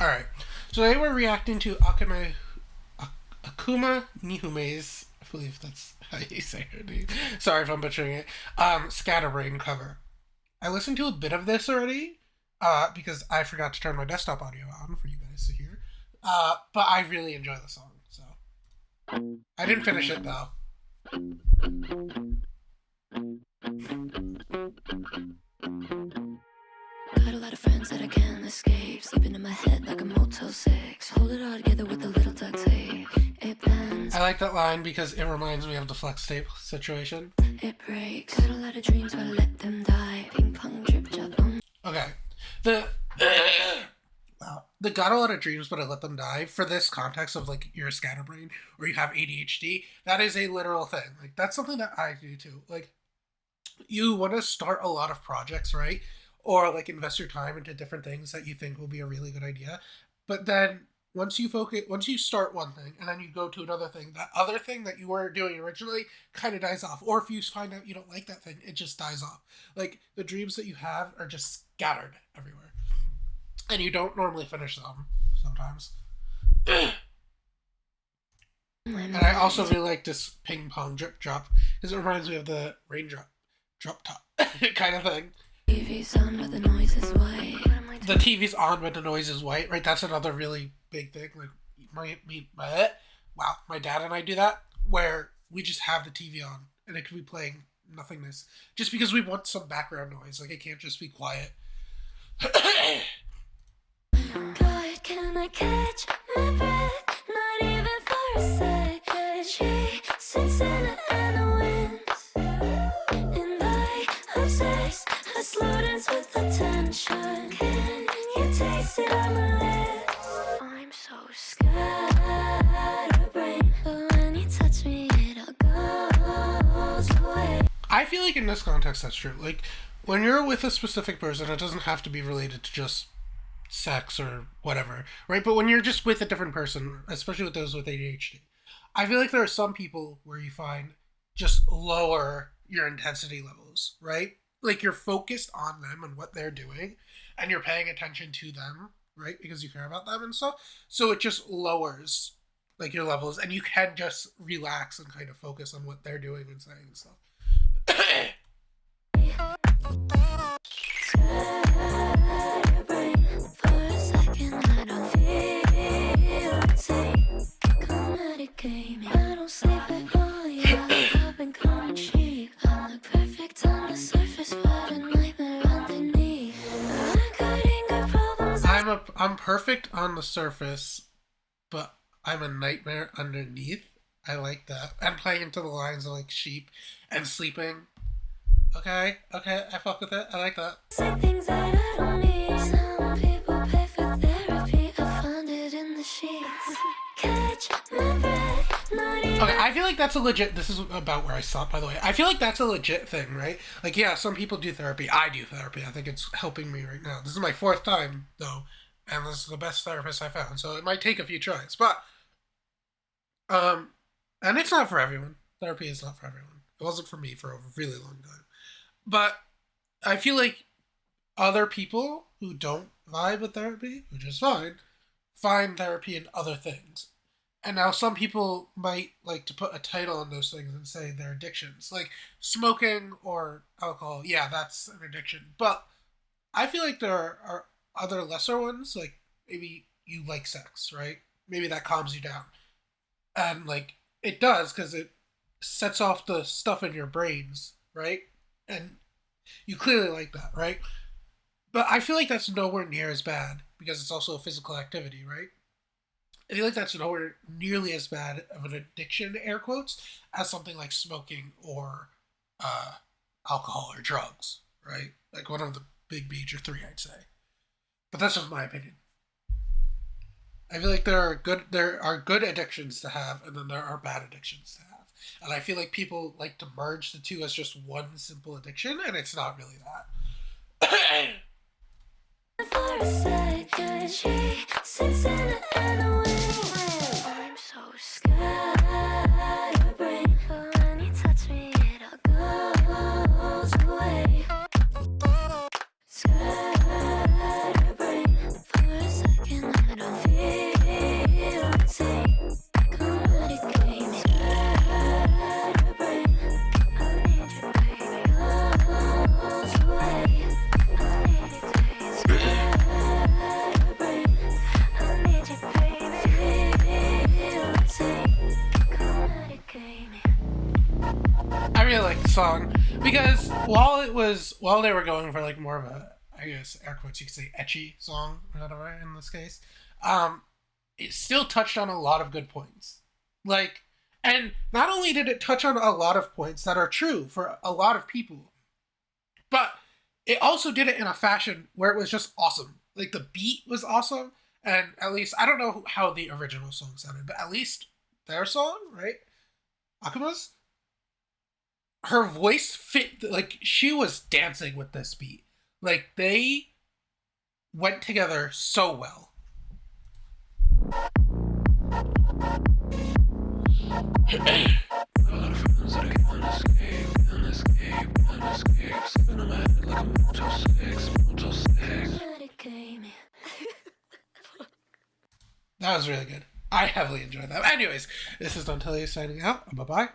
Alright, so today we're reacting to Akuma Nihume's, I believe that's how you say her name. Sorry if I'm butchering it. Scatterbrain cover. I listened to a bit of this already, because I forgot to turn my desktop audio on for you guys to hear. But I really enjoy the song, so. I didn't finish it though. Got a lot of friends that I can't escape, sleeping in my head like a Motel 6. Hold it all together with a little duct tape. It bends. I like that line because it reminds me of the flex tape situation. It breaks. Got a lot of dreams, but I let them die. Ping pong drip drop on. Okay. The got a lot of dreams, but I let them die. For this context of like you're a scatterbrain or you have ADHD, that is a literal thing. Like that's something that I do too. Like you want to start a lot of projects, right? Or like invest your time into different things that you think will be a really good idea. But then once you start one thing and then you go to another thing, that other thing that you were doing originally kind of dies off. Or if you find out you don't like that thing, it just dies off. Like the dreams that you have are just scattered everywhere. And you don't normally finish them sometimes. And I also really like this ping pong drip drop because it reminds me of the raindrop drop top kind of thing. TV's on, but the noise is white. The TV's on, but the noise is white, right? That's another really big thing. Like my dad and I do that where we just have the TV on and it could be playing nothingness just because we want some background noise. Like it can't just be quiet. God, can I catch my breath? Not even for a second. She sits in it and it wins. And I'm obsessed. I slow dance with attention. Can you taste it on my lips? I'm so scatterbrained, but when you touch me, it all goes away. I feel like in this context that's true. Like when you're with a specific person, it doesn't have to be related to just sex or whatever, right? But when you're just with a different person, especially with those with ADHD, I feel like there are some people where you find just lower your intensity levels, right? Like you're focused on them and what they're doing and you're paying attention to them, right? Because you care about them and stuff. So it just lowers like your levels and you can just relax and kind of focus on what they're doing and saying and stuff. I don't sleep at all, yeah. I've been coming cheap. I look perfect on the surface, but a nightmare underneath. I got anger problems. I'm perfect on the surface, but I'm a nightmare underneath. I like that. And playing into the lines of like sheep and sleeping. Okay, I fuck with it. I like that. Say things that I don't need. Some people pay for therapy. I found it in the sheets. Catch my breath. Okay, I feel like that's a legit, this is about where I stopped, by the way. I feel like that's a legit thing, right? Like, yeah, some people do therapy. I do therapy. I think it's helping me right now. This is my 4th time, though, and this is the best therapist I found, so it might take a few tries. But, and it's not for everyone. Therapy is not for everyone. It wasn't for me for a really long time. But I feel like other people who don't vibe with therapy, which is fine, find therapy in other things. And now some people might like to put a title on those things and say they're addictions. Like smoking or alcohol, yeah, that's an addiction. But I feel like there are other lesser ones, like maybe you like sex, right? Maybe that calms you down. And like it does because it sets off the stuff in your brains, right? And you clearly like that, right? But I feel like that's nowhere near as bad because it's also a physical activity, right? I feel like that's nowhere nearly as bad of an addiction, air quotes, as something like smoking or alcohol or drugs, right? Like one of the big major 3, I'd say. But that's just my opinion. I feel like there are good addictions to have, and then there are bad addictions to have. And I feel like people like to merge the two as just one simple addiction, and it's not really that. For a second, she sits in it and I win. I'm so scatterbrained, but when you touch me, it all goes away. Scatterbrained, for a second, I don't song because while they were going for like more of a, I guess air quotes you could say, etchy song, whatever in this case, it still touched on a lot of good points. Like, and not only did it touch on a lot of points that are true for a lot of people, but it also did it in a fashion where it was just awesome. Like, the beat was awesome, and at least, I don't know how the original song sounded, but at least their song, right? Akuma's? Her voice fit, like, she was dancing with this beat. Like, they went together so well. That was really good. I heavily enjoyed that. Anyways, this is Dantelios signing out. Bye-bye.